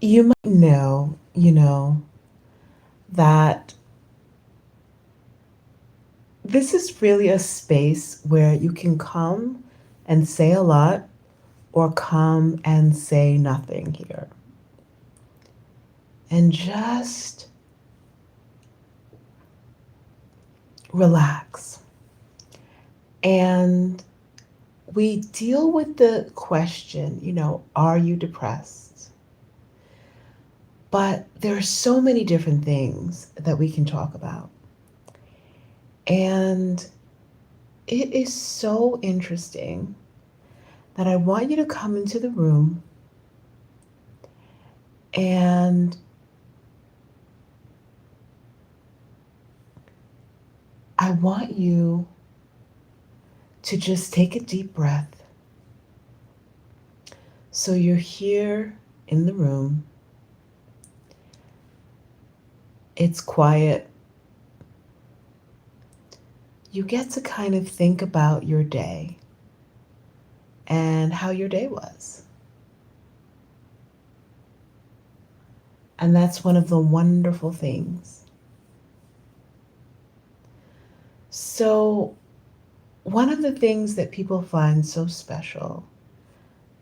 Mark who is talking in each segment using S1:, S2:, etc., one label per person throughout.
S1: You might know, that this is really a space where you can come and say a lot or come and say nothing here. And just relax. And we deal with the question, are you depressed? But there are so many different things that we can talk about. And it is so interesting that I want you to come into the room and I want you to just take a deep breath. So you're here in the room. It's quiet. You get to kind of think about your day and how your day was. And that's one of the wonderful things. So, one of the things that people find so special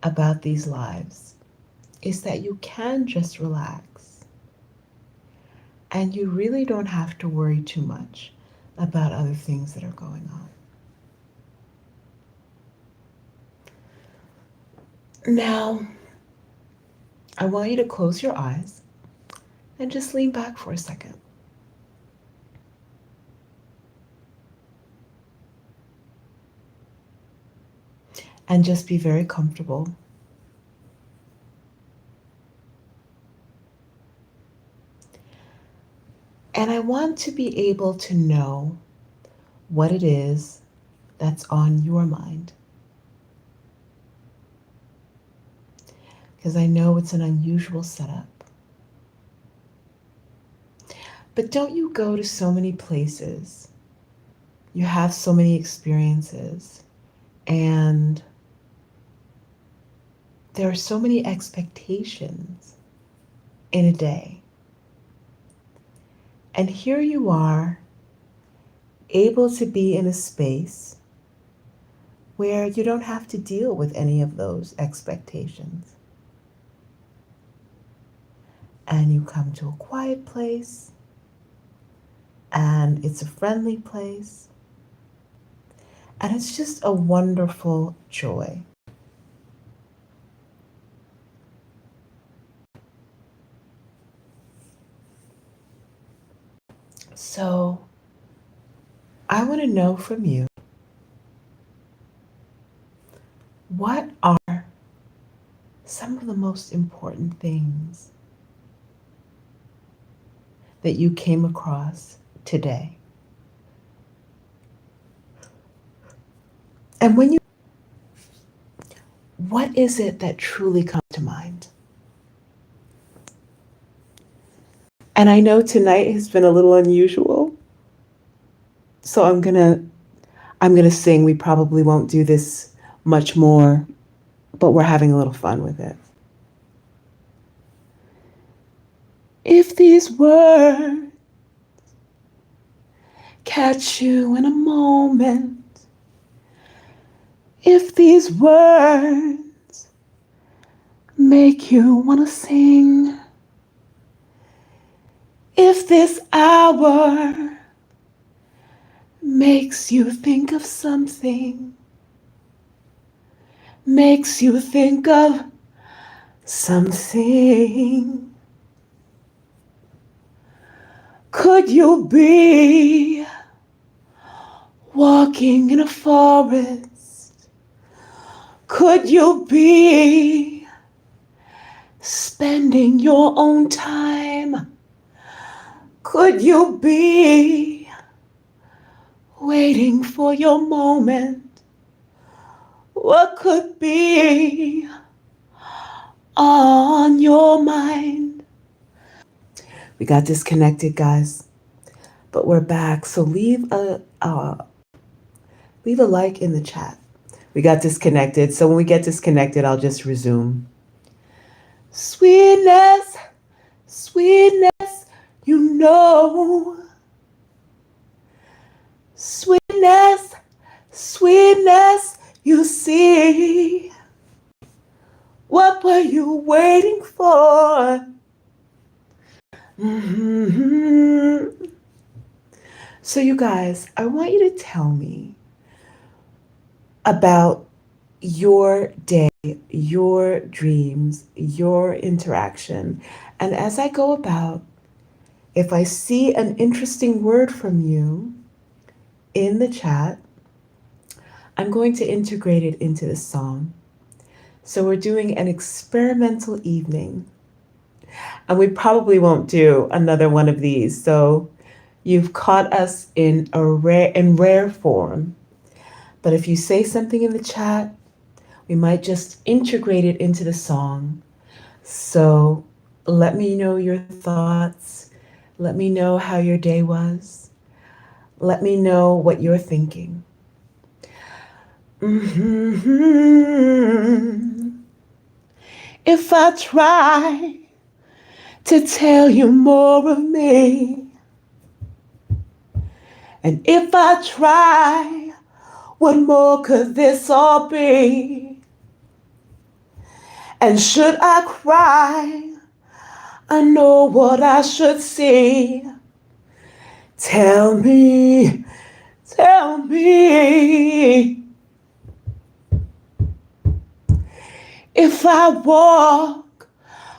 S1: about these lives is that you can just relax. And you really don't have to worry too much about other things that are going on. Now, I want you to close your eyes and just lean back for a second. And just be very comfortable. And I want to be able to know what it is that's on your mind. Because I know it's an unusual setup. But don't you go to so many places? You have so many experiences, and there are so many expectations in a day. And here you are, able to be in a space where you don't have to deal with any of those expectations. And you come to a quiet place, and it's a friendly place, and it's just a wonderful joy. So I want to know from you, what are some of the most important things that you came across today? And what is it that truly comes to mind? And I know tonight has been a little unusual, so I'm gonna sing. We probably won't do this much more, but we're having a little fun with it. If these words catch you in a moment, if these words make you wanna sing, if this hour makes you think of something, makes you think of something, could you be walking in a forest? Could you be spending your own time? Could you be waiting for your moment? What could be on your mind? We got disconnected, guys, but we're back. So leave a like in the chat. We got disconnected, so when we get disconnected, I'll just resume. Sweetness, sweetness, you know. Sweetness, sweetness, you see. What were you waiting for? Mm-hmm. So you guys, I want you to tell me about your day, your dreams, your interaction. And as I go about, if I see an interesting word from you in the chat, I'm going to integrate it into the song. So we're doing an experimental evening. And we probably won't do another one of these. So you've caught us in rare form. But if you say something in the chat, we might just integrate it into the song. So let me know your thoughts. Let me know how your day was. Let me know what you're thinking. Mm-hmm. If I try to tell you more of me, and if I try, what more could this all be? And should I cry, I know what I should see. Tell me, tell me. If I walk,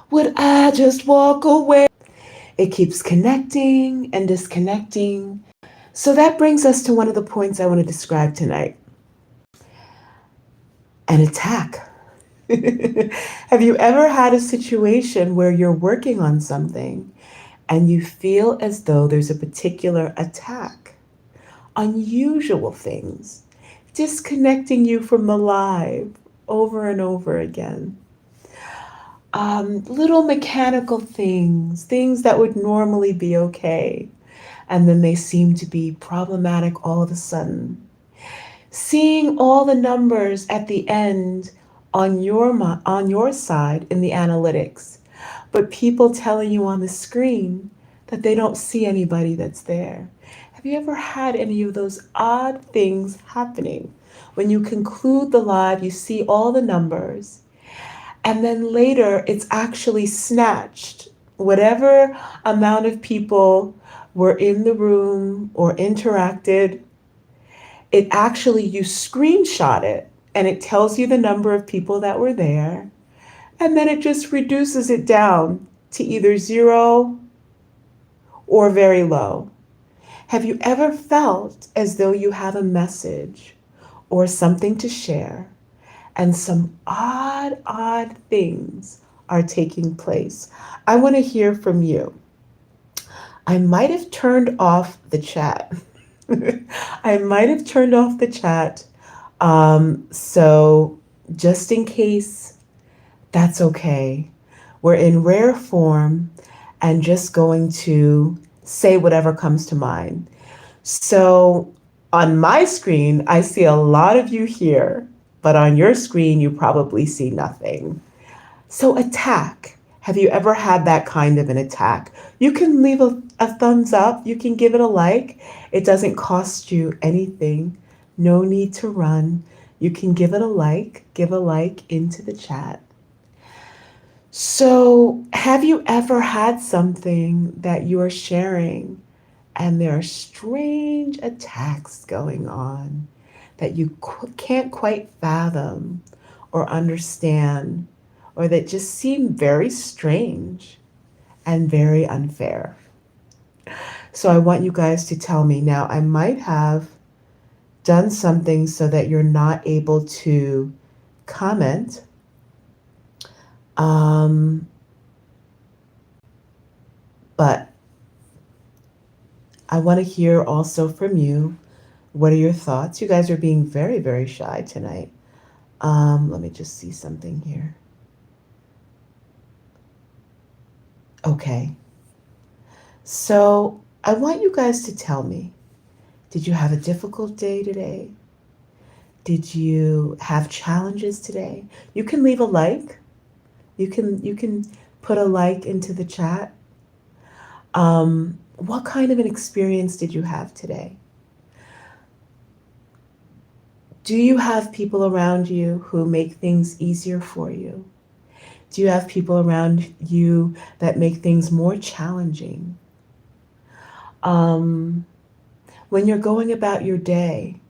S1: would I just walk away? It keeps connecting and disconnecting. So that brings us to one of the points I want to describe tonight. An attack. Have you ever had a situation where you're working on something and you feel as though there's a particular attack? Unusual things, disconnecting you from the live over and over again. Little mechanical things, things that would normally be okay, and then they seem to be problematic all of a sudden. Seeing all the numbers at the end on your side in the analytics, but people telling you on the screen that they don't see anybody that's there. Have you ever had any of those odd things happening? When you conclude the live, you see all the numbers, and then later it's actually snatched. Whatever amount of people were in the room or interacted, it actually, you screenshot it and it tells you the number of people that were there. And then it just reduces it down to either 0 or very low. Have you ever felt as though you have a message or something to share and some odd things are taking place? I want to hear from you. I might have turned off the chat. I might have turned off the chat. So just in case, that's okay. We're in rare form and just going to say whatever comes to mind. So on my screen, I see a lot of you here, but on your screen, you probably see nothing. So attack. Have you ever had that kind of an attack? You can leave a thumbs up. You can give it a like. It doesn't cost you anything. No need to run. You can give it a like. Give a like into the chat. So have you ever had something that you're sharing and there are strange attacks going on that you can't quite fathom or understand, or that just seem very strange and very unfair? So I want you guys to tell me. Now, I might have done something so that you're not able to comment. But I want to hear also from you. What are your thoughts? You guys are being very, very shy tonight. Let me just see something here. Okay. So I want you guys to tell me, did you have a difficult day today? Did you have challenges today? You can leave a like. You can put a like into the chat. What kind of an experience did you have today? Do you have people around you who make things easier for you? Do you have people around you that make things more challenging? Um, when you're going about your day,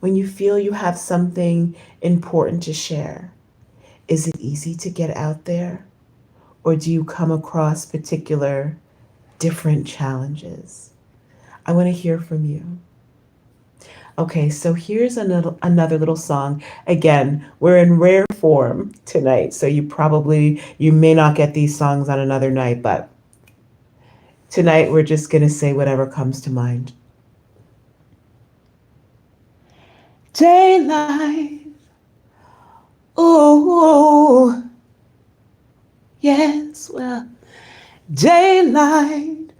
S1: when you feel you have something important to share, is it easy to get out there? Or do you come across particular different challenges? I want to hear from you. Okay, so here's another little song. Again, we're in rare form tonight, so you may not get these songs on another night, but tonight we're just going to say whatever comes to mind. Daylight, oh, yes, well, daylight,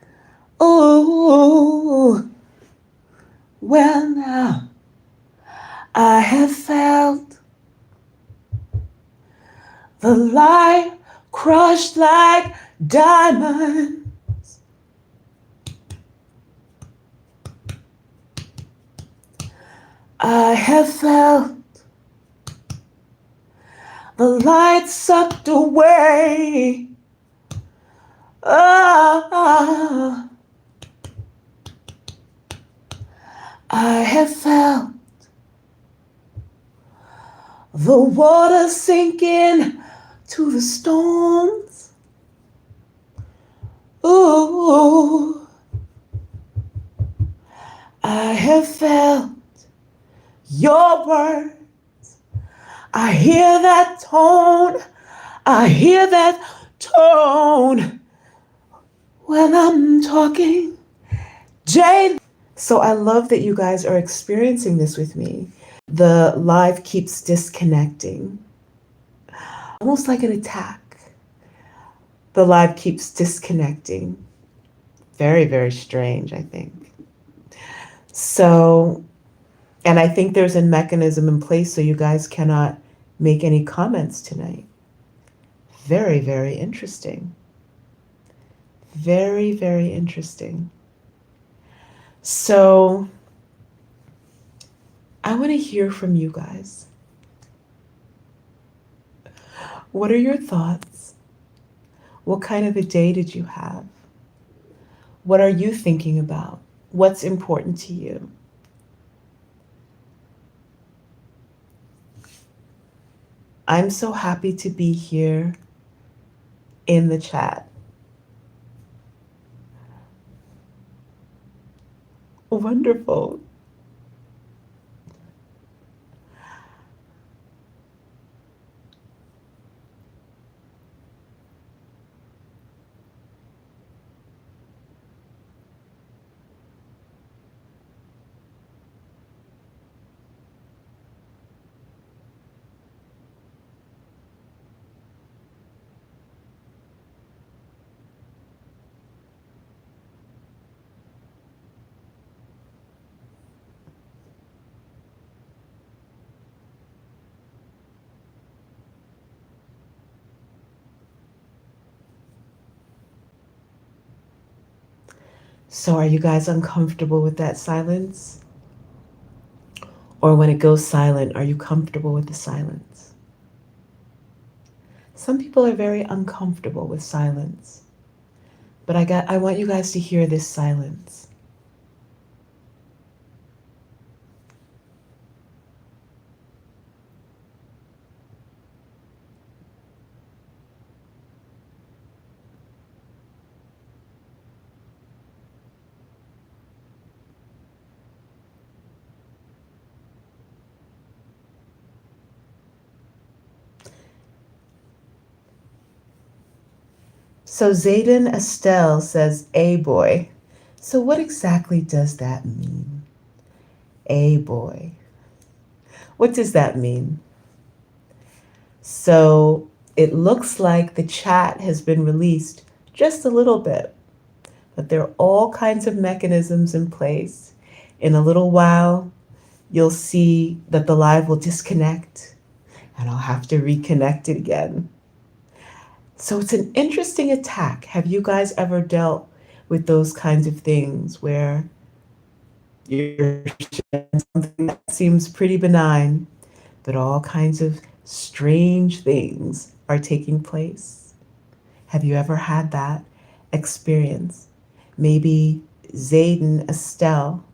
S1: oh, well, now I have felt the light crushed like diamonds. I have felt the light sucked away. Ah, I have felt the water sinking to the stones. Ooh, I have felt your words. I hear that tone. I hear that tone when I'm talking. Jane. So I love that you guys are experiencing this with me. The live keeps disconnecting, almost like an attack. The live keeps disconnecting. Very, very strange, I think. So, and I think there's a mechanism in place so you guys cannot make any comments tonight. Very, very interesting. Very, very interesting. So, I want to hear from you guys. What are your thoughts? What kind of a day did you have? What are you thinking about? What's important to you? I'm so happy to be here in the chat. Wonderful. So are you guys uncomfortable with that silence? Or when it goes silent, are you comfortable with the silence? Some people are very uncomfortable with silence. But I want you guys to hear this silence. So Zayden Estelle says, "A boy." So what exactly does that mean? A boy. What does that mean? So it looks like the chat has been released just a little bit, but there are all kinds of mechanisms in place. In a little while, you'll see that the live will disconnect and I'll have to reconnect it again. So it's an interesting attack. Have you guys ever dealt with those kinds of things where you're sharing something that seems pretty benign, but all kinds of strange things are taking place? Have you ever had that experience? Maybe Zayden Estelle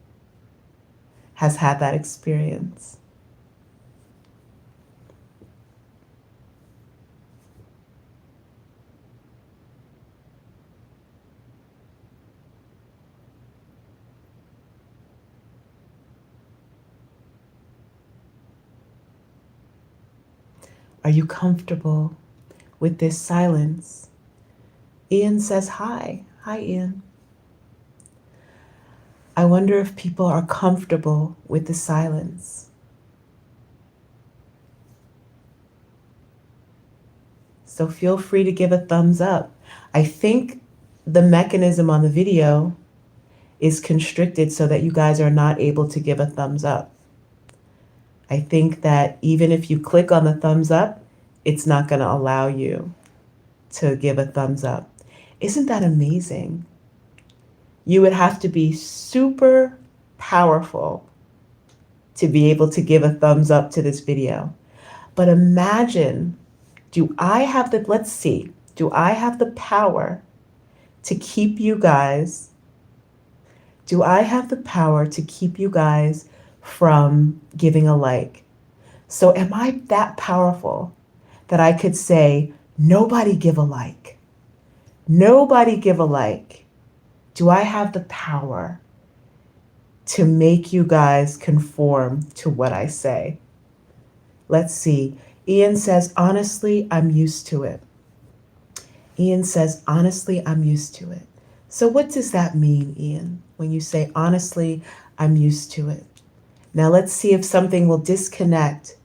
S1: has had that experience. Are you comfortable with this silence? Ian says hi. Hi, Ian. I wonder if people are comfortable with the silence. So feel free to give a thumbs up. I think the mechanism on the video is constricted so that you guys are not able to give a thumbs up. I think that even if you click on the thumbs up, it's not going to allow you to give a thumbs up. Isn't that amazing? You would have to be super powerful to be able to give a thumbs up to this video. But imagine, let's see, do I have the power to keep you guys, from giving a like? So am I that powerful that I could say, nobody give a like? Nobody give a like. Do I have the power to make you guys conform to what I say? Let's see. Ian says, honestly, I'm used to it. Ian says, honestly, I'm used to it. So what does that mean, Ian, when you say, honestly, I'm used to it? Now let's see if something will disconnect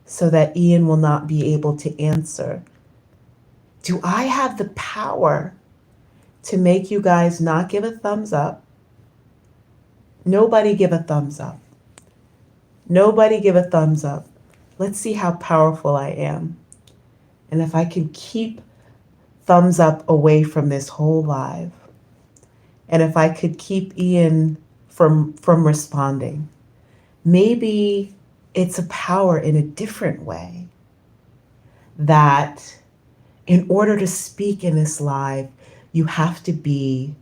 S1: so that Ian will not be able to answer. Do I have the power to make you guys not give a thumbs up? Nobody give a thumbs up. Nobody give a thumbs up. Let's see how powerful I am. And if I can keep thumbs up away from this whole live. And if I could keep Ian from responding. Maybe it's a power in a different way, that in order to speak in this live, you have to be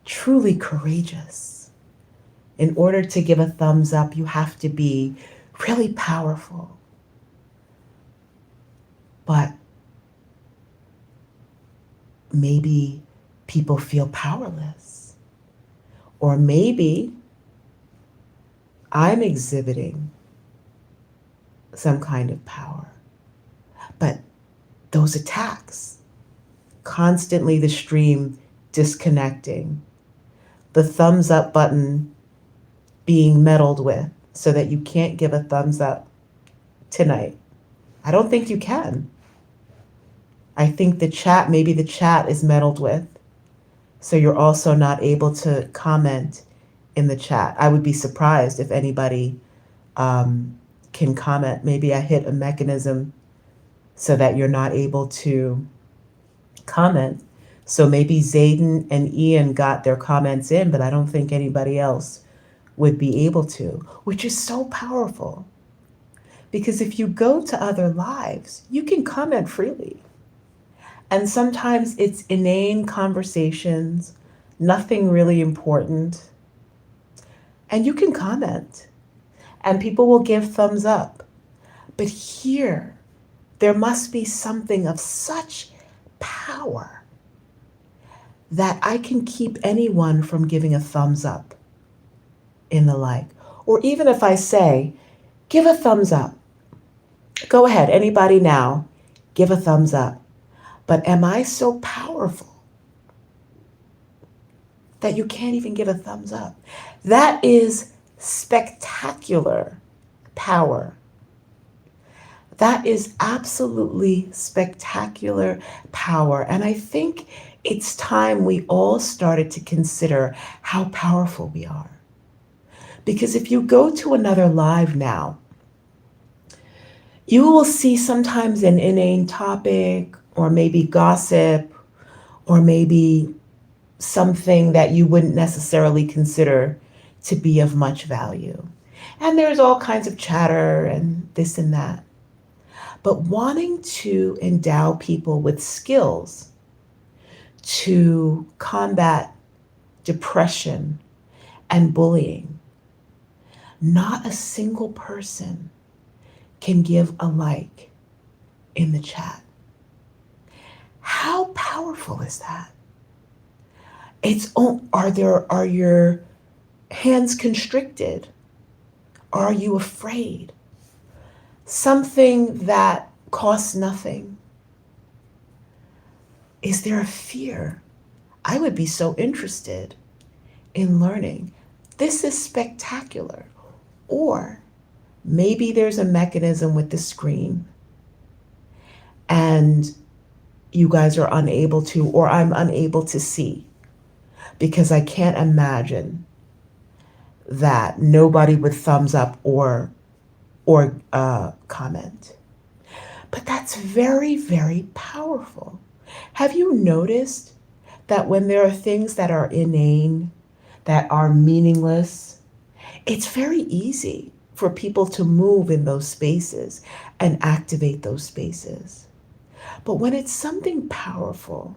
S1: truly courageous. In order to give a thumbs up, you have to be really powerful. But maybe people feel powerless. Or maybe I'm exhibiting some kind of power. But those attacks, constantly the stream disconnecting, the thumbs up button being meddled with so that you can't give a thumbs up tonight. I don't think you can. I think maybe the chat is meddled with, so you're also not able to comment in the chat. I would be surprised if anybody can comment. Maybe I hit a mechanism so that you're not able to comment. So maybe Zayden and Ian got their comments in, but I don't think anybody else would be able to, which is so powerful. Because if you go to other lives, you can comment freely. And sometimes it's inane conversations, nothing really important. And you can comment, and people will give thumbs up. But here, there must be something of such power that I can keep anyone from giving a thumbs up in the like. Or even if I say, give a thumbs up. Go ahead, anybody now, give a thumbs up. But am I so powerful that you can't even give a thumbs up? That is spectacular power. That is absolutely spectacular power. And I think it's time we all started to consider how powerful we are. Because if you go to another live now, you will see sometimes an inane topic or maybe gossip, or maybe something that you wouldn't necessarily consider to be of much value. And there's all kinds of chatter and this and that. But wanting to endow people with skills to combat depression and bullying, not a single person can give a like in the chat. How powerful is that? Are your hands constricted? Are you afraid? Something that costs nothing. Is there a fear? I would be so interested in learning. This is spectacular. Or maybe there's a mechanism with the screen and you guys are unable to, or I'm unable to see, because I can't imagine that nobody would thumbs up or comment. But that's very, very powerful. Have you noticed that when there are things that are inane, that are meaningless, it's very easy for people to move in those spaces and activate those spaces. But when it's something powerful,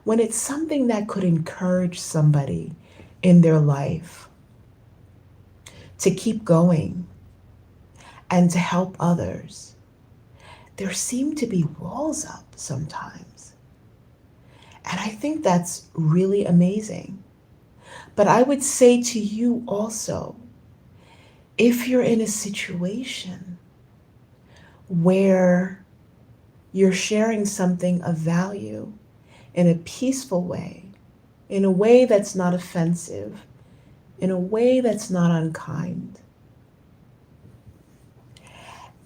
S1: when it's something that could encourage somebody in their life to keep going and to help others, there seem to be walls up sometimes. And I think that's really amazing. But I would say to you also, if you're in a situation where you're sharing something of value in a peaceful way, in a way that's not offensive, in a way that's not unkind,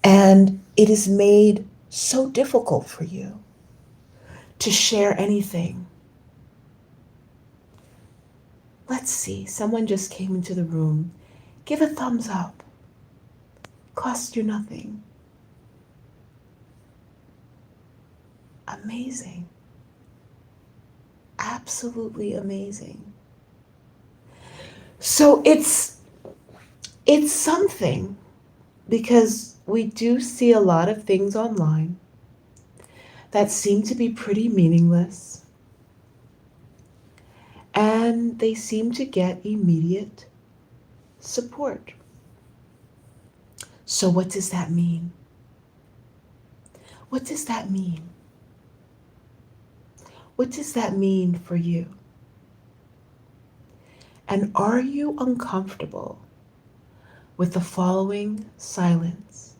S1: and it is made so difficult for you to share anything. Let's see, someone just came into the room. Give a thumbs up. Cost you nothing. Amazing. Absolutely amazing. So it's something, because we do see a lot of things online that seem to be pretty meaningless, and they seem to get immediate support. So what does that mean? What does that mean? What does that mean for you? And are you uncomfortable with the following silence?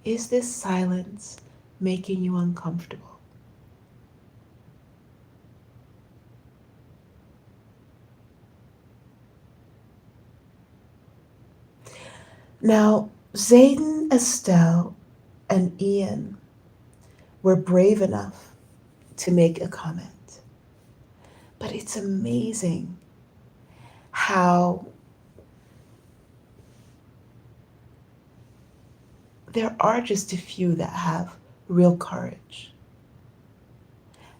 S1: Is this silence making you uncomfortable? Now, Zayden, Estelle, and Ian were brave enough to make a comment. But it's amazing how there are just a few that have real courage.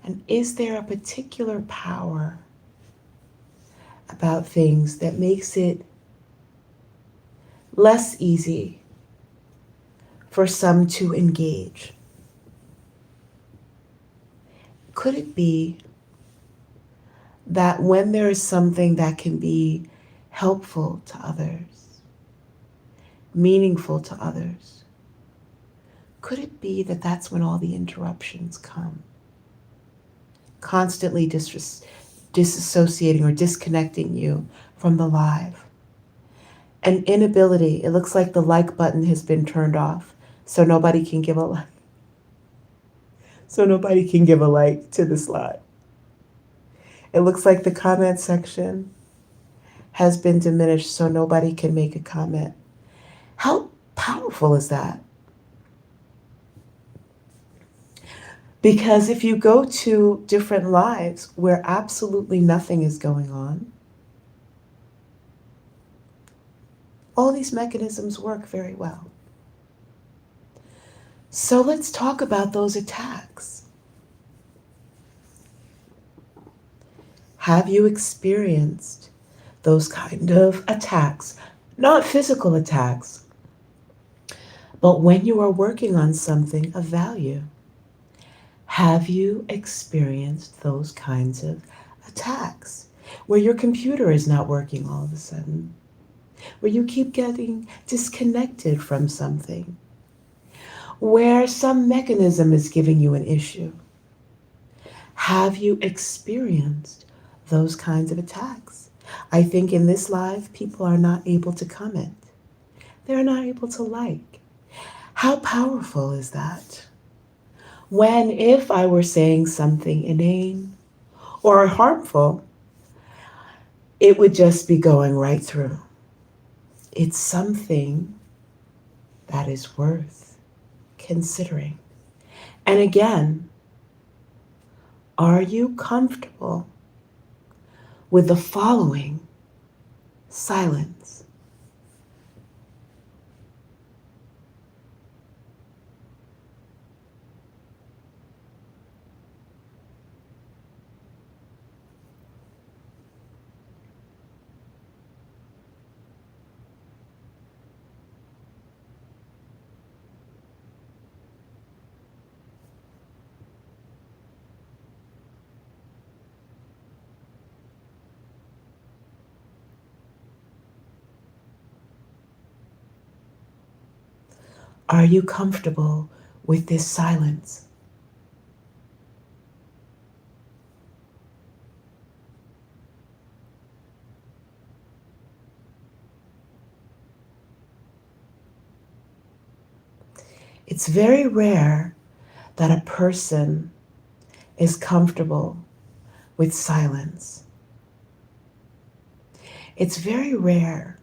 S1: And is there a particular power about things that makes it less easy for some to engage? Could it be that when there is something that can be helpful to others, meaningful to others, could it be that that's when all the interruptions come? Constantly disassociating or disconnecting you from the live. An inability, it looks like the like button has been turned off, so nobody can give a like. So nobody can give a like to this live. It looks like the comment section has been diminished, so nobody can make a comment. How powerful is that? Because if you go to different lives where absolutely nothing is going on, all these mechanisms work very well. So let's talk about those attacks. Have you experienced those kind of attacks? Not physical attacks, but when you are working on something of value. Have you experienced those kinds of attacks where your computer is not working all of a sudden, where you keep getting disconnected from something, where some mechanism is giving you an issue? Have you experienced those kinds of attacks? I think in this live, people are not able to comment. They're not able to like. How powerful is that? When, if I were saying something inane or harmful, it would just be going right through. It's something that is worth considering. And again, are you comfortable with the following silence? Are you comfortable with this silence? It's very rare that a person is comfortable with silence. It's very rare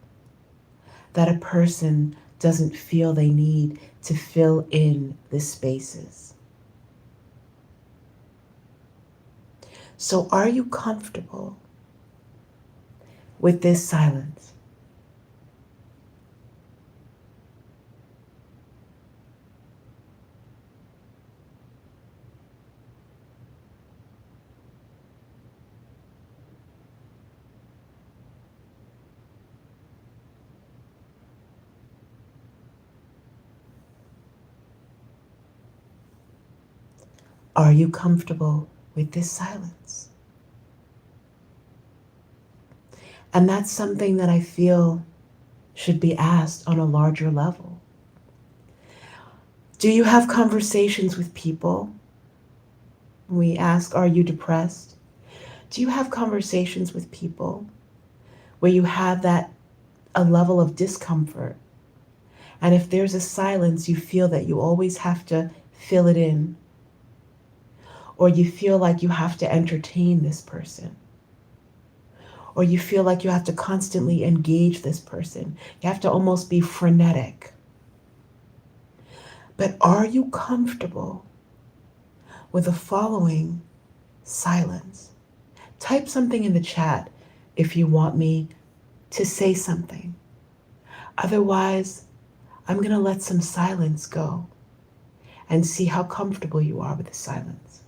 S1: that a person doesn't feel they need to fill in the spaces. So are you comfortable with this silence? Are you comfortable with this silence? And that's something that I feel should be asked on a larger level. Do you have conversations with people? We ask, are you depressed? Do you have conversations with people where you have a level of discomfort? And if there's a silence, you feel that you always have to fill it in, or you feel like you have to entertain this person, or you feel like you have to constantly engage this person. You have to almost be frenetic. But are you comfortable with the following silence? Type something in the chat if you want me to say something. Otherwise, I'm going to let some silence go and see how comfortable you are with the silence.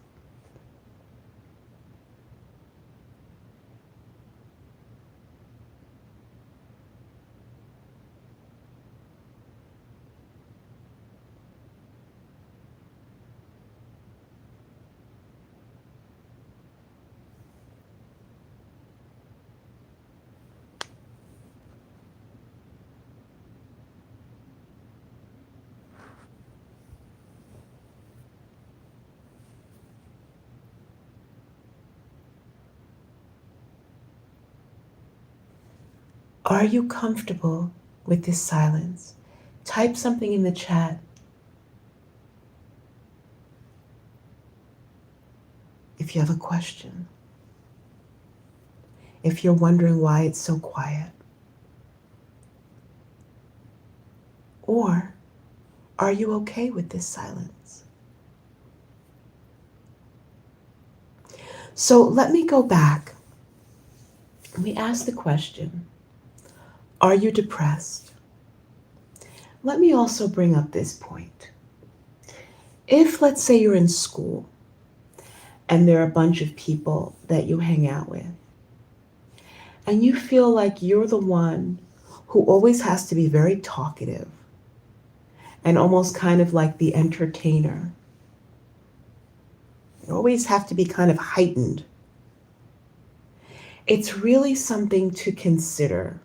S1: Are you comfortable with this silence? Type something in the chat if you have a question. If you're wondering why it's so quiet. Or are you okay with this silence? So let me go back. We asked the question, are you depressed? Let me also bring up this point. If, let's say, you're in school and there are a bunch of people that you hang out with, and you feel like you're the one who always has to be very talkative and almost kind of like the entertainer, you always have to be kind of heightened, it's really something to consider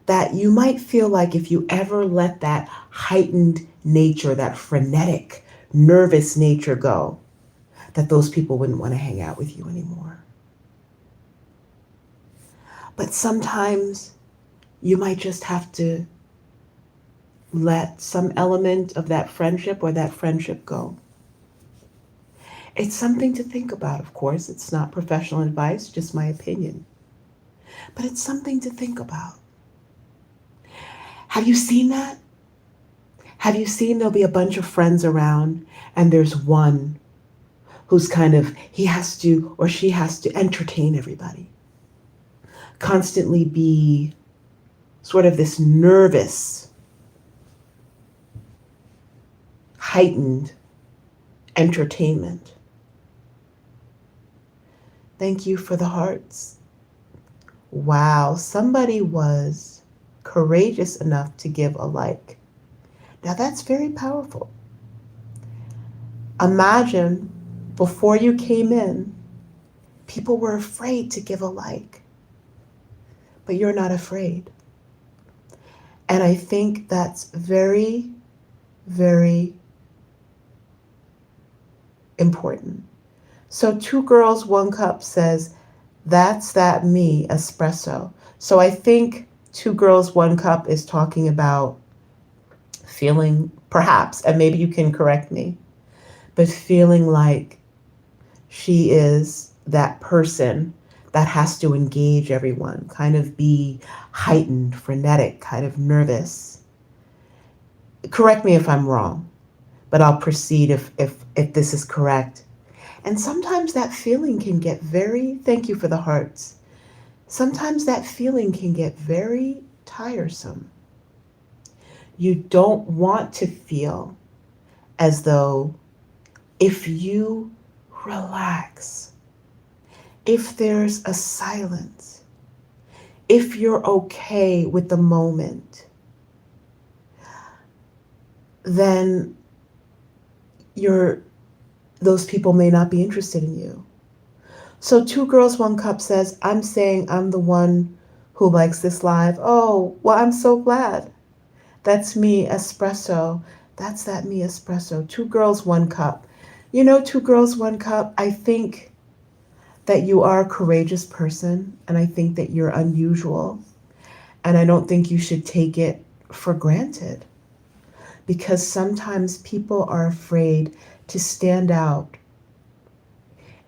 S1: that you might feel like if you ever let that heightened nature, that frenetic, nervous nature go, that those people wouldn't want to hang out with you anymore. But sometimes you might just have to let some element of that friendship or that friendship go. It's something to think about, of course. It's not professional advice, just my opinion. But it's something to think about. Have you seen that? Have you seen there'll be a bunch of friends around and there's one who's kind of, he has to or she has to entertain everybody, constantly be sort of this nervous, heightened entertainment. Thank you for the hearts. Wow, somebody was courageous enough to give a like. Now that's very powerful. Imagine before you came in, people were afraid to give a like, but you're not afraid. And I think that's very, very important. So 2 Girls, 1 Cup says, that's that me, espresso. So I think 2 Girls, 1 Cup is talking about feeling, perhaps, and maybe you can correct me, but feeling like she is that person that has to engage everyone, kind of be heightened, frenetic, kind of nervous. Correct me if I'm wrong, but I'll proceed if this is correct. And sometimes that feeling can get very, thank you for the hearts, sometimes that feeling can get very tiresome. You don't want to feel as though if you relax, if there's a silence, if you're okay with the moment, then those people may not be interested in you. So 2 Girls, 1 Cup says, I'm saying I'm the one who likes this live. Oh, well, I'm so glad. That's me, espresso. That's that me, espresso. 2 Girls, 1 Cup. 2 Girls, 1 Cup, I think that you are a courageous person, and I think that you're unusual. And I don't think you should take it for granted, because sometimes people are afraid to stand out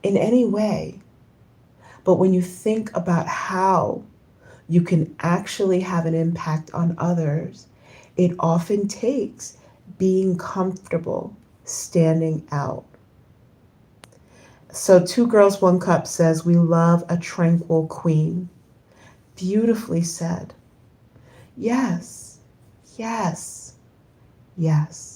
S1: in any way. But when you think about how you can actually have an impact on others, it often takes being comfortable standing out. So 2 Girls, 1 Cup says, we love a tranquil queen. Beautifully said. Yes, yes, yes.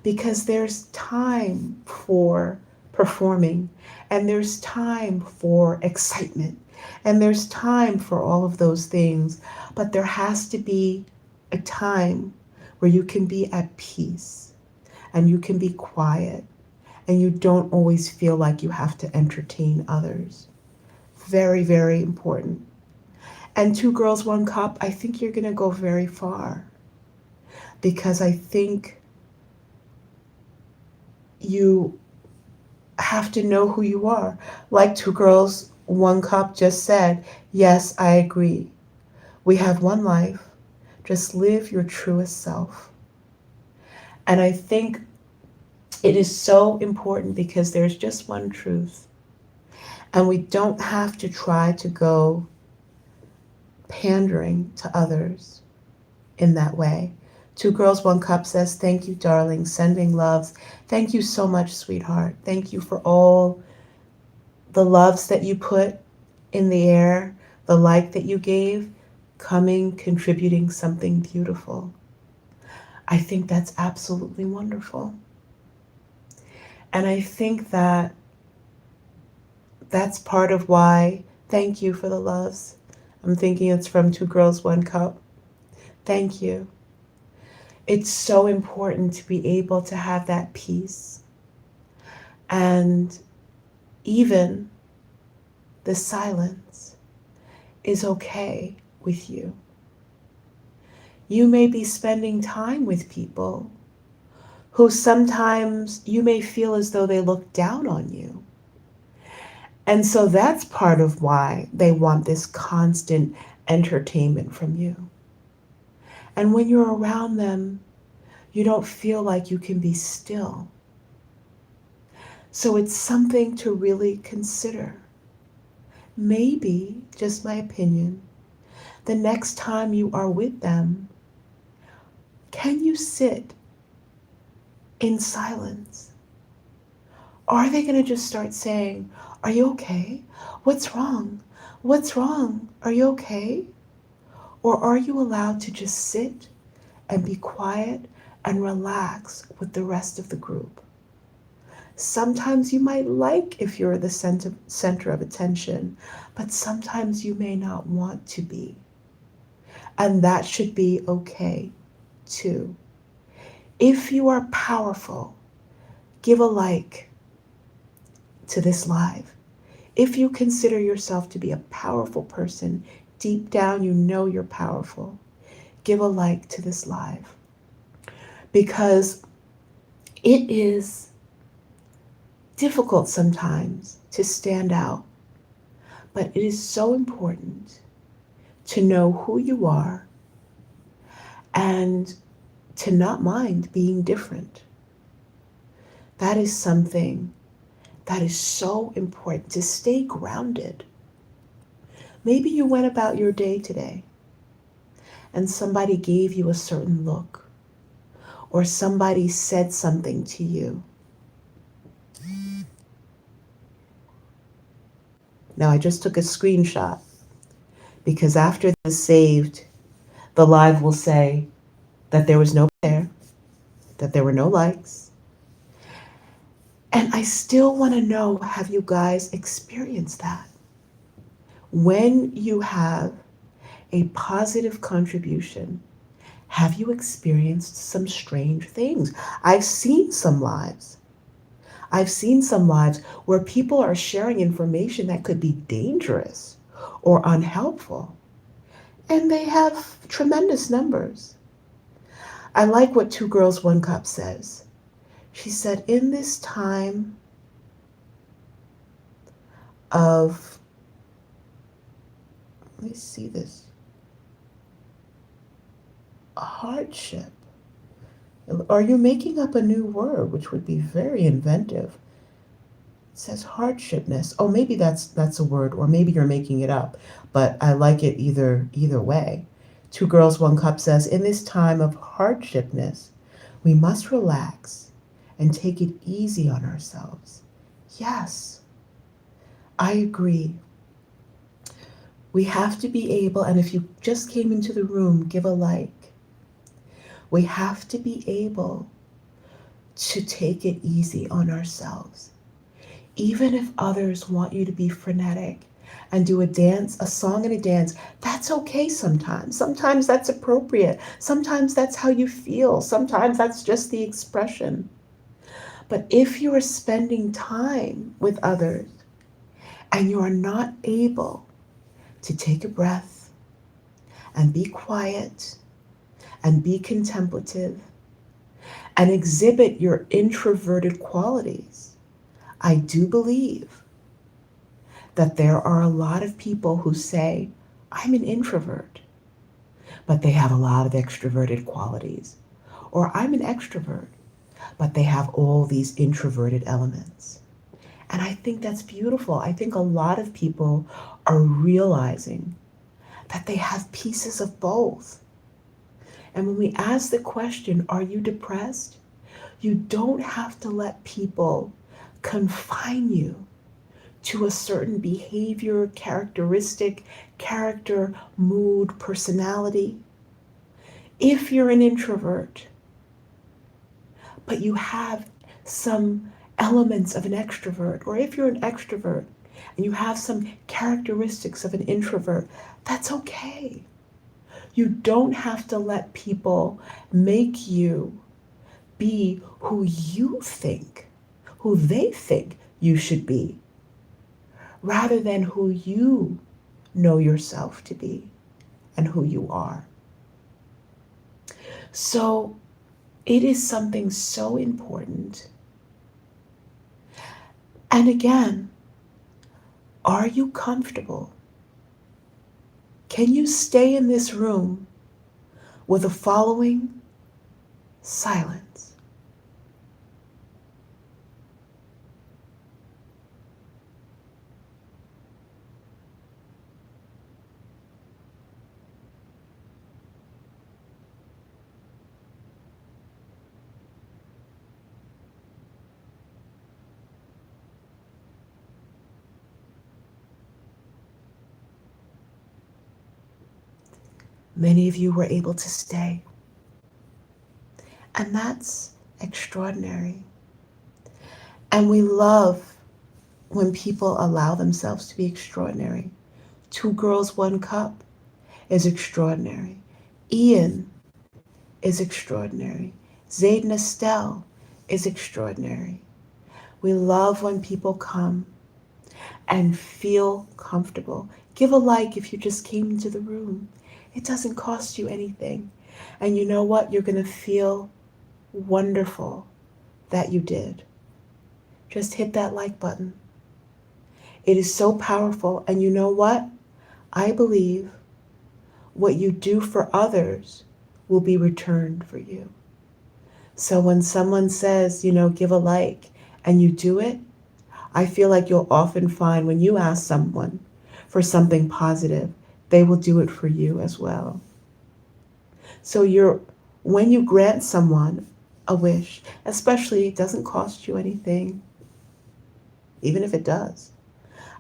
S1: Because there's time for performing, and there's time for excitement, and there's time for all of those things. But there has to be a time where you can be at peace and you can be quiet and you don't always feel like you have to entertain others. Very, very important. And 2 Girls, 1 Cup, I think you're going to go very far, because I think you have to know who you are. Like 2 Girls, 1 Cup just said, yes, I agree. We have one life. Just live your truest self. And I think it is so important, because there's just one truth. And we don't have to try to go pandering to others in that way. 2 Girls, 1 Cup says, thank you, darling, sending loves. Thank you so much, sweetheart. Thank you for all the loves that you put in the air, the like that you gave, coming, contributing something beautiful. I think that's absolutely wonderful. And I think that that's part of why, thank you for the loves. I'm thinking it's from Two Girls, One Cup. Thank you. It's so important to be able to have that peace. And even the silence is okay with you. You may be spending time with people who sometimes you may feel as though they look down on you. And so that's part of why they want this constant entertainment from you. And when you're around them, you don't feel like you can be still. So it's something to really consider. Maybe, just my opinion, the next time you are with them, can you sit in silence? Are they going to just start saying, "Are you okay? What's wrong? What's wrong? Are you okay?" Or are you allowed to just sit and be quiet and relax with the rest of the group? Sometimes you might like if you're the center of attention, but sometimes you may not want to be. And that should be okay too. If you are powerful, give a like to this live. If you consider yourself to be a powerful person, deep down you know you're powerful, give a like to this live. Because it is difficult sometimes to stand out, but it is so important to know who you are and to not mind being different. That is something that is so important, to stay grounded. Maybe you went about your day today and somebody gave you a certain look, or somebody said something to you. Now I just took a screenshot because after this is saved, the live will say that there was no there, that there were no likes. And I still want to know, have you guys experienced that? When you have a positive contribution, have you experienced some strange things? I've seen some lives. I've seen some lives where people are sharing information that could be dangerous or unhelpful, and they have tremendous numbers. I like what Two Girls, One Cup says. She said, in this time of, let me see this, hardship. Are you making up a new word, which would be very inventive? It says hardshipness. Oh, maybe that's a word, or maybe you're making it up, but I like it either way. Two Girls, One Cup says, in this time of hardshipness, we must relax and take it easy on ourselves. Yes, I agree. We have to be able, and if you just came into the room, give a like. We have to be able to take it easy on ourselves. Even if others want you to be frenetic and do a dance, a song and a dance, that's okay sometimes. Sometimes that's appropriate. Sometimes that's how you feel. Sometimes that's just the expression. But if you are spending time with others and you are not able to take a breath and be quiet and be contemplative and exhibit your introverted qualities, I do believe that there are a lot of people who say, I'm an introvert, but they have a lot of extroverted qualities. Or I'm an extrovert, but they have all these introverted elements. And I think that's beautiful. I think a lot of people are realizing that they have pieces of both. And when we ask the question, are you depressed? You don't have to let people confine you to a certain behavior, characteristic, character, mood, personality. If you're an introvert, but you have some elements of an extrovert, or if you're an extrovert and you have some characteristics of an introvert, that's okay. You don't have to let people make you be who they think you should be, rather than who you know yourself to be and who you are. So it is something so important. And again, are you comfortable? Can you stay in this room with the following silence? Many of you were able to stay. And that's extraordinary. And we love when people allow themselves to be extraordinary. 2 Girls, 1 Cup is extraordinary. Ian is extraordinary. Zaid and Estelle is extraordinary. We love when people come and feel comfortable. Give a like if you just came into the room. It doesn't cost you anything. And you know what? You're going to feel wonderful that you did. Just hit that like button. It is so powerful. And you know what? I believe what you do for others will be returned for you. So when someone says, give a like, and you do it, I feel like you'll often find when you ask someone for something positive, they will do it for you as well. So when you grant someone a wish, especially it doesn't cost you anything, even if it does,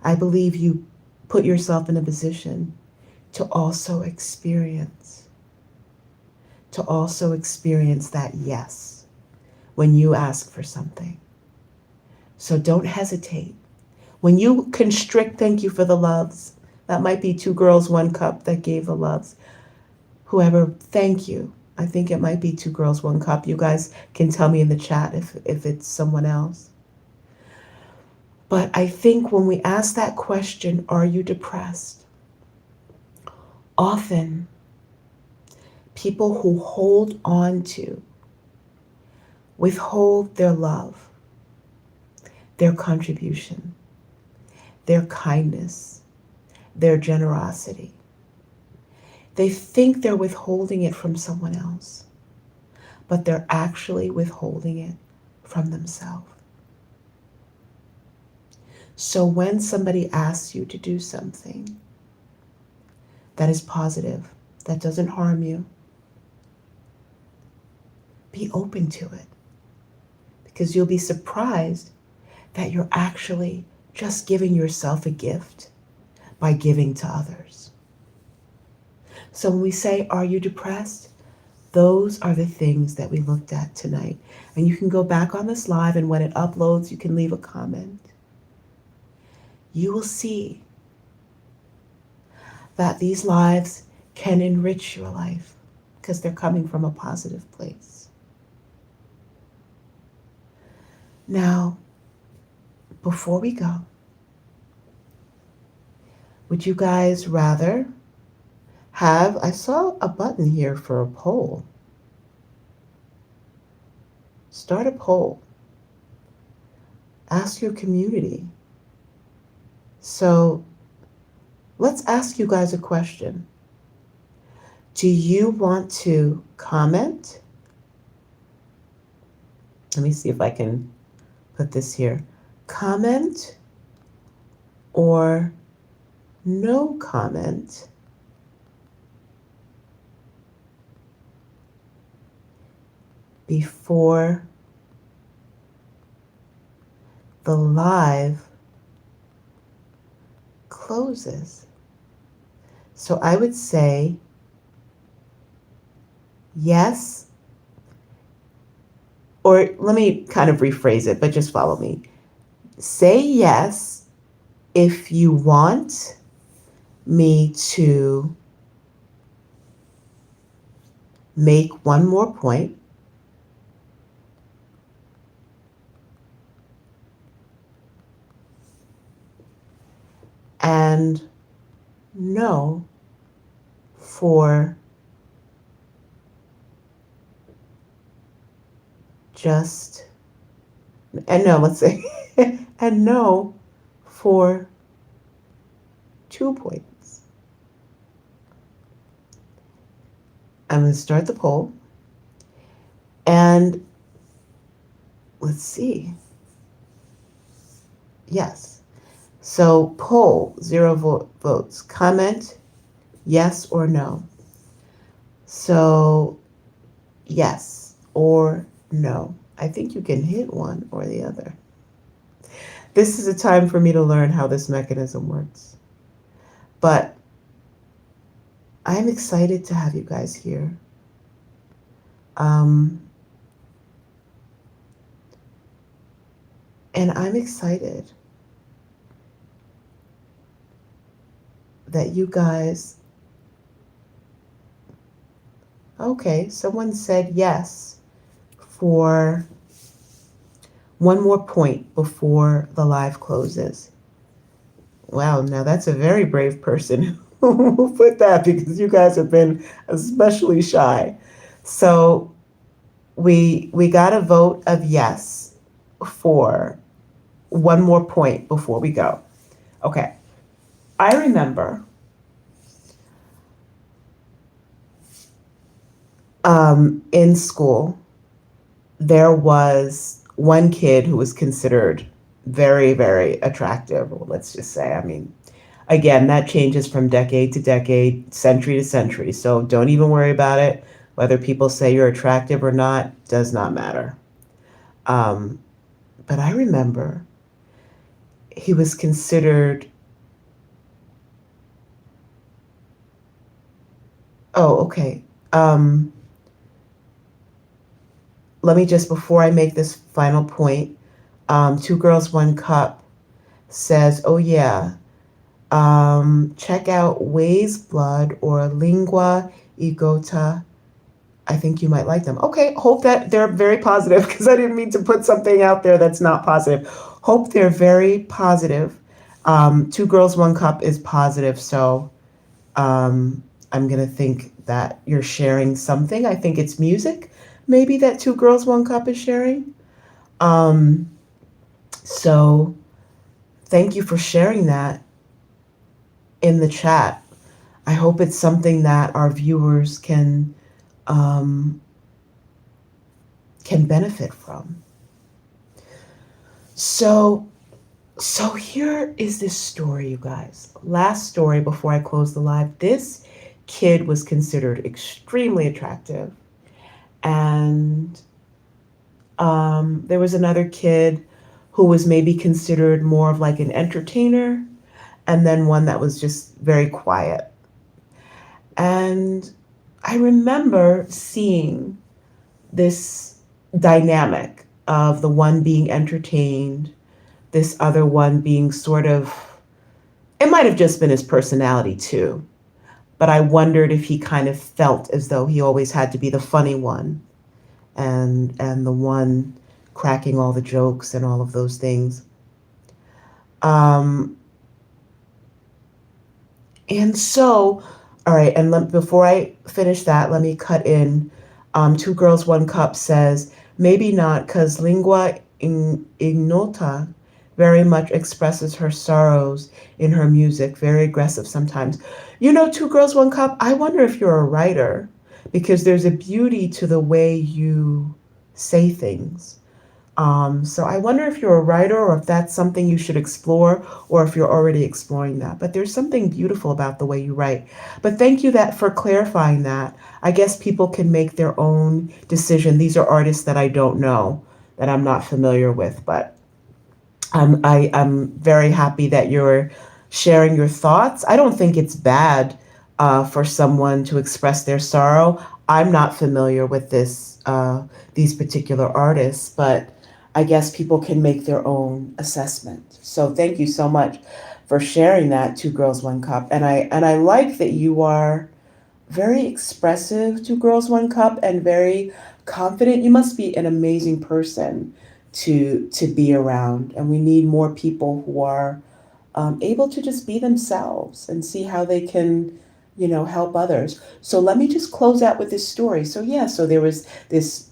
S1: I believe you put yourself in a position to also experience that yes when you ask for something. So don't hesitate. When you constrict, thank you for the loves. That might be 2 Girls, 1 Cup that gave the loves. Whoever, thank you. I think it might be 2 Girls, 1 Cup. You guys can tell me in the chat if it's someone else. But I think when we ask that question, are you depressed? Often, people who hold on to, withhold their love, their contribution, their kindness, their generosity. They think they're withholding it from someone else, but they're actually withholding it from themselves. So when somebody asks you to do something that is positive, that doesn't harm you, be open to it, because you'll be surprised that you're actually just giving yourself a gift by giving to others. So when we say, are you depressed? Those are the things that we looked at tonight. And you can go back on this live, and when it uploads, you can leave a comment. You will see that these lives can enrich your life because they're coming from a positive place. Now, before we go, would you guys rather I saw a button here for a poll. Start a poll. Ask your community. So let's ask you guys a question. Do you want to comment? Let me see if I can put this here. Comment or no comment before the live closes. So I would say yes, or let me kind of rephrase it, but just follow me. Say yes if you want me to make one more point, and no for just, and no, let's say, and no for 2 points. I'm going to start the poll, and let's see. Yes. So poll, 0 votes. Comment, yes or no. So yes or no. I think you can hit one or the other. This is a time for me to learn how this mechanism works. But I'm excited to have you guys here. And I'm excited that you guys, okay, someone said yes for one more point before the live closes. Wow, now that's a very brave person who put that, because you guys have been especially shy. So we got a vote of yes for one more point before we go. Okay. I remember in school, there was one kid who was considered very, very attractive. Well, let's just say, I mean, again, that changes from decade to decade, century to century. So don't even worry about it. Whether people say you're attractive or not does not matter. But I remember he was considered, oh, okay. Let me just, before I make this final point, Two Girls, One Cup says, oh yeah, check out Ways Blood or Lingua Igota. I think you might like them. Okay, hope that they're very positive, because I didn't mean to put something out there that's not positive. Hope they're very positive. Two Girls, One Cup is positive, so I'm going to think that you're sharing something. I think it's music, maybe, that Two Girls, One Cup is sharing. So thank you for sharing that in the chat. I hope it's something that our viewers can benefit from. So here is this story, you guys. Last story before I close the live. This kid was considered extremely attractive. And there was another kid who was maybe considered more of like an entertainer, and then one that was just very quiet. And I remember seeing this dynamic of the one being entertained, this other one being sort of, it might have just been his personality too, but I wondered if he kind of felt as though he always had to be the funny one and the one cracking all the jokes and all of those things. And so, all right, and before I finish that, let me cut in. Two Girls, One Cup says, maybe not, because lingua ignota very much expresses her sorrows in her music, very aggressive sometimes. You know, Two Girls, One Cup, I wonder if you're a writer, because there's a beauty to the way you say things. So I wonder if you're a writer, or if that's something you should explore, or if you're already exploring that. But there's something beautiful about the way you write. But thank you for clarifying that. I guess people can make their own decision. These are artists that I don't know, that I'm not familiar with, but I'm very happy that you're sharing your thoughts. I don't think it's bad for someone to express their sorrow. I'm not familiar with these particular artists, but I guess people can make their own assessment. So thank you so much for sharing that, Two Girls, One Cup. And I like that you are very expressive, Two Girls, One Cup, and very confident. You must be an amazing person to be around. And we need more people who are able to just be themselves and see how they can, help others. So let me just close out with this story. So yeah, so there was this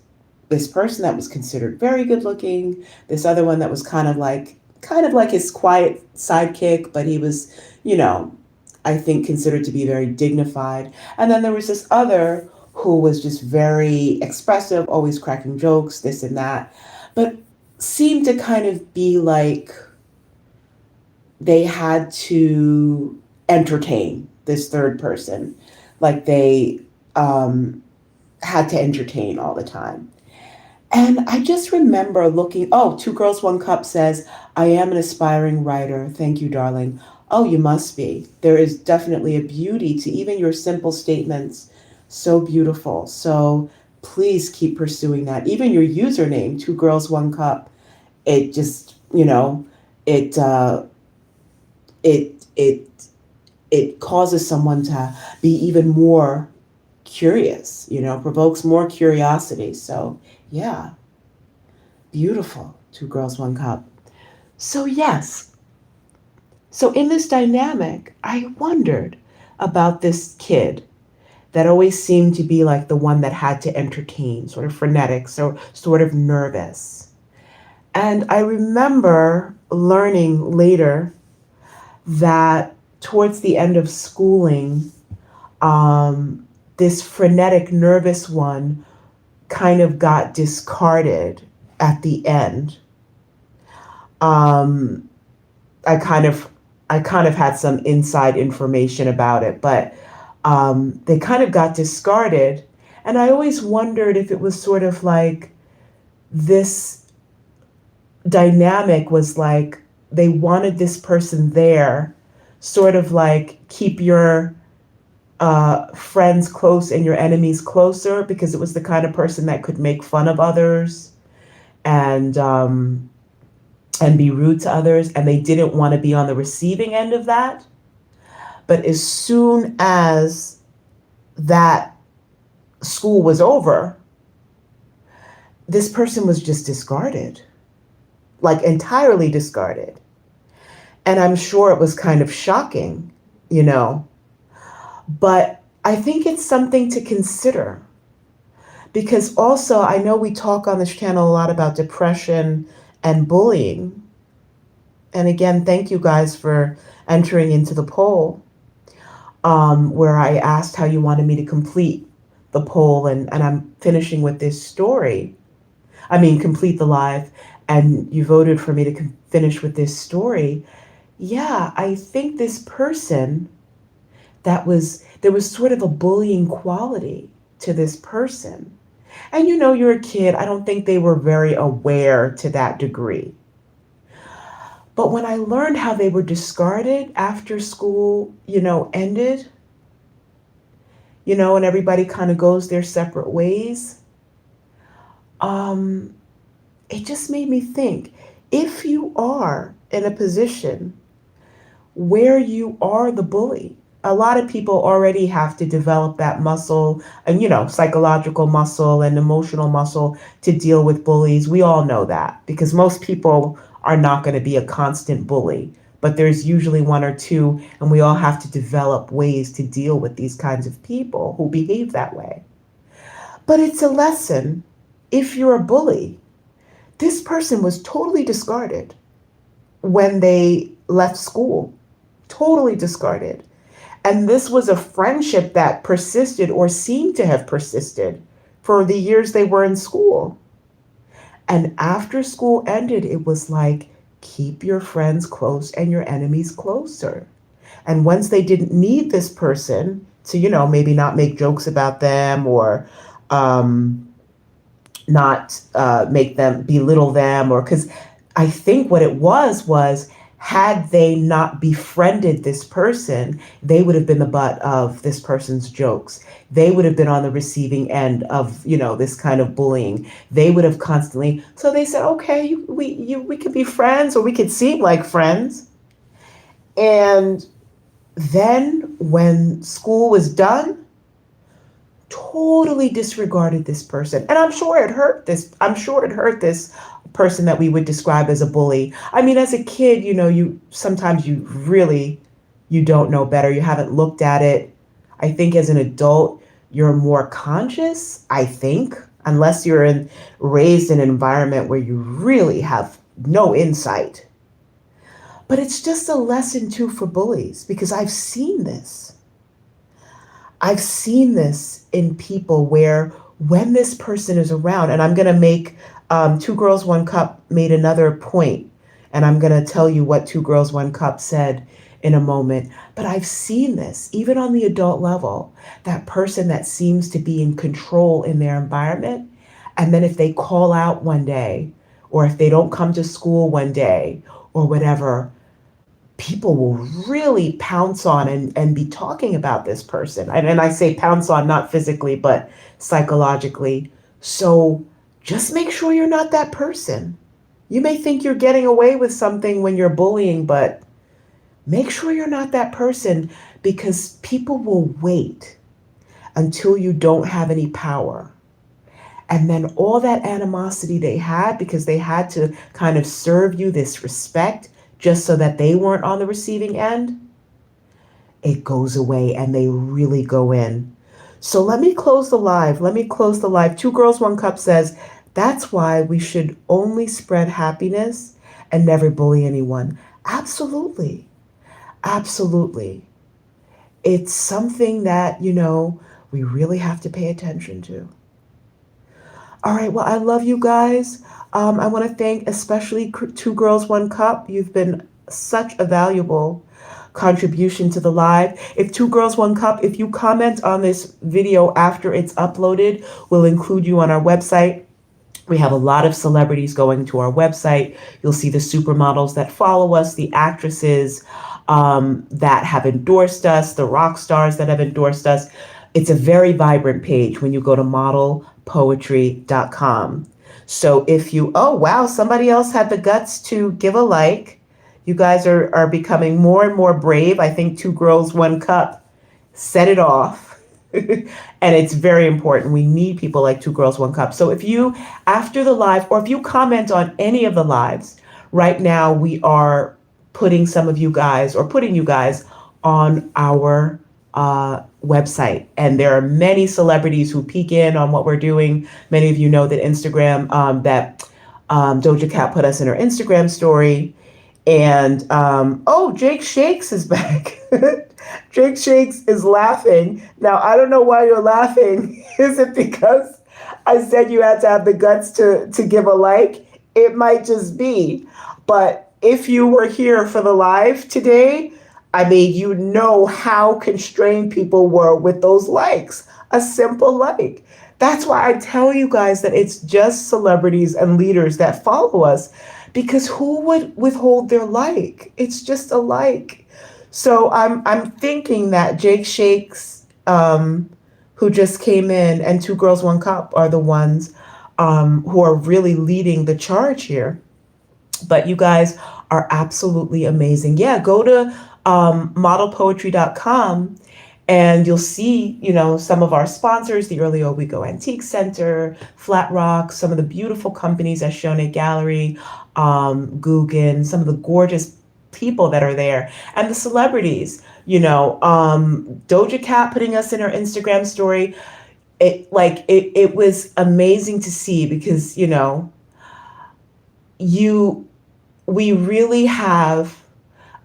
S1: person that was considered very good looking, this other one that was kind of like his quiet sidekick, but he was, I think considered to be very dignified. And then there was this other who was just very expressive, always cracking jokes, this and that, but seemed to kind of be like they had to entertain this third person. Like they had to entertain all the time. And I just remember looking, oh, Two Girls, One Cup says, I am an aspiring writer. Thank you, darling. Oh, you must be. There is definitely a beauty to even your simple statements. So beautiful. So please keep pursuing that. Even your username, Two Girls, One Cup, it just, it, it, it, it causes someone to be even more curious, provokes more curiosity. So yeah, beautiful. Two Girls, One Cup. So yes, so in this dynamic, I wondered about this kid that always seemed to be like the one that had to entertain, sort of frenetic, so sort of nervous. And I remember learning later that towards the end of schooling, this frenetic, nervous one kind of got discarded at the end. Um, I kind of had some inside information about it, but they kind of got discarded, and I always wondered if it was sort of like this dynamic was like they wanted this person there, sort of like keep your friends close and your enemies closer, because it was the kind of person that could make fun of others and be rude to others, and they didn't want to be on the receiving end of that. But as soon as that school was over, this person was just discarded, like entirely discarded. And I'm sure it was kind of shocking, but I think it's something to consider, because also I know we talk on this channel a lot about depression and bullying. And again, thank you guys for entering into the poll, where I asked how you wanted me to complete the poll, and I'm finishing with this story. I mean, complete the live, and you voted for me to finish with this story. Yeah, I think this person there was sort of a bullying quality to this person. And you're a kid, I don't think they were very aware to that degree. But when I learned how they were discarded after school, ended, and everybody kind of goes their separate ways, it just made me think, if you are in a position where you are the bully, a lot of people already have to develop that muscle and, psychological muscle and emotional muscle to deal with bullies. We all know that, because most people are not going to be a constant bully, but there's usually one or two, and we all have to develop ways to deal with these kinds of people who behave that way. But it's a lesson. If you're a bully, this person was totally discarded when they left school, totally discarded. And this was a friendship that persisted, or seemed to have persisted, for the years they were in school. And after school ended, it was like, keep your friends close and your enemies closer. And once they didn't need this person to, maybe not make jokes about them, or not make them belittle them, or because I think what it was had they not befriended this person, they would have been the butt of this person's jokes. They would have been on the receiving end of, this kind of bullying. They would have constantly. So they said, okay, we could be friends, or we could seem like friends. And then when school was done, totally disregarded this person. And I'm sure it hurt this person that we would describe as a bully. I mean, as a kid, you sometimes you don't know better. You haven't looked at it. I think as an adult, you're more conscious, I think, unless you're raised in an environment where you really have no insight. But it's just a lesson too for bullies, because I've seen this. I've seen this in people where when this person is around, and I'm going to make Two Girls, One Cup made another point, and I'm going to tell you what Two Girls, One Cup said in a moment. But I've seen this, even on the adult level, that person that seems to be in control in their environment. And then if they call out one day, or if they don't come to school one day, or whatever, people will really pounce on and be talking about this person. And I say pounce on, not physically, but psychologically. So just make sure you're not that person. You may think you're getting away with something when you're bullying, but make sure you're not that person, because people will wait until you don't have any power. And then all that animosity they had, because they had to kind of serve you this respect just so that they weren't on the receiving end, it goes away and they really go in. So let me close the live. Two Girls, One Cup says, that's why we should only spread happiness and never bully anyone. Absolutely. Absolutely. It's something that, we really have to pay attention to. All right. Well, I love you guys. I want to thank especially Two Girls, One Cup. You've been such a valuable contribution to the live. If Two Girls, One Cup, if you comment on this video after it's uploaded, we'll include you on our website. We have a lot of celebrities going to our website. You'll see the supermodels that follow us, the actresses that have endorsed us, the rock stars that have endorsed us. It's a very vibrant page when you go to modelpoetry.com. So if oh, wow, somebody else had the guts to give a like. You guys are becoming more and more brave. I think Two Girls, One Cup set it off. And it's very important. We need people like Two Girls, One Cup. So if you, after the live, or if you comment on any of the lives, right now we are putting you guys on our website. And there are many celebrities who peek in on what we're doing. Many of you know that Instagram, Doja Cat put us in her Instagram story. And, Jake Shakes is back. Jake Shakes is laughing. Now, I don't know why you're laughing. Is it because I said you had to have the guts to give a like? It might just be. But if you were here for the live today, I mean, you know how constrained people were with those likes. A simple like. That's why I tell you guys that it's just celebrities and leaders that follow us, because who would withhold their like? It's just a like. So I'm thinking that Jake Shakes, who just came in, and Two Girls, One Cup are the ones who are really leading the charge here. But you guys are absolutely amazing. Yeah, go to modelpoetry.com and you'll see, some of our sponsors, the Early Owego Antique Center, Flat Rock, some of the beautiful companies, Ashione Gallery, Guggen, some of the gorgeous people that are there, and the celebrities, Doja Cat putting us in her Instagram story. It was amazing to see, because, we really have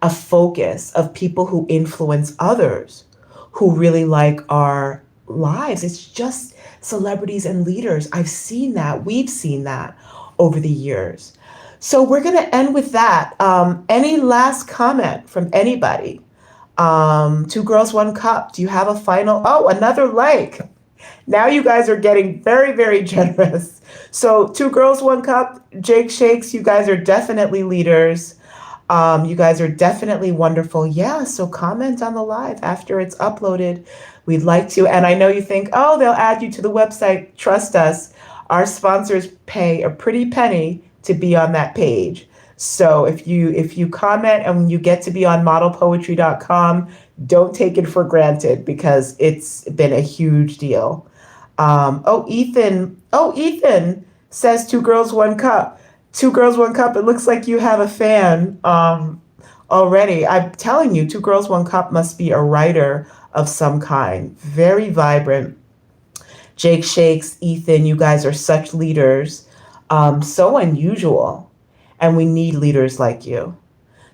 S1: a focus of people who influence others, who really like our lives. It's just celebrities and leaders. I've seen that. We've seen that over the years. So we're going to end with that. Any last comment from anybody? Two Girls, One Cup. Do you have a final? Oh, another like. Now you guys are getting very, very generous. So Two Girls, One Cup, Jake Shakes, you guys are definitely leaders. You guys are definitely wonderful. Yeah, so comment on the live after it's uploaded. We'd like to. And I know you think, oh, they'll add you to the website. Trust us, our sponsors pay a pretty penny to be on that page. So if you comment and you get to be on modelpoetry.com, don't take it for granted because it's been a huge deal. Ethan says two girls, one cup. Two girls, one cup. It looks like you have a fan already. I'm telling you, two girls, one cup must be a writer of some kind. Very vibrant. Jake Shakes, Ethan, you guys are such leaders. So unusual. And we need leaders like you.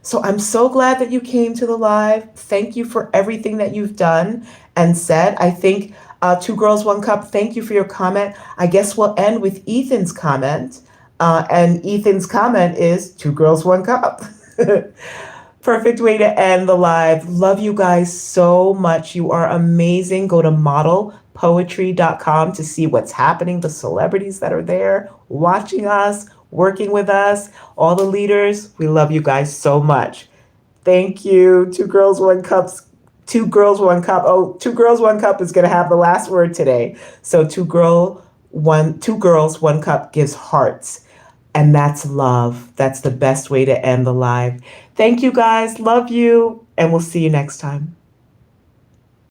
S1: So I'm so glad that you came to the live. Thank you for everything that you've done and said. I think Two Girls, One Cup, thank you for your comment. I guess we'll end with Ethan's comment. And Ethan's comment is Two Girls, One Cup. Perfect way to end the live. Love you guys so much. You are amazing. Go to modelpoetry.com to see what's happening, the celebrities that are there watching us, working with us, all the leaders. We love you guys so much. Thank you. Two Girls, One Cups. Two Girls, One Cup. Oh, Two Girls, One Cup is going to have the last word today. So Two Girls, One Cup gives hearts. And that's love. That's the best way to end the live. Thank you guys. Love you. And we'll see you next time.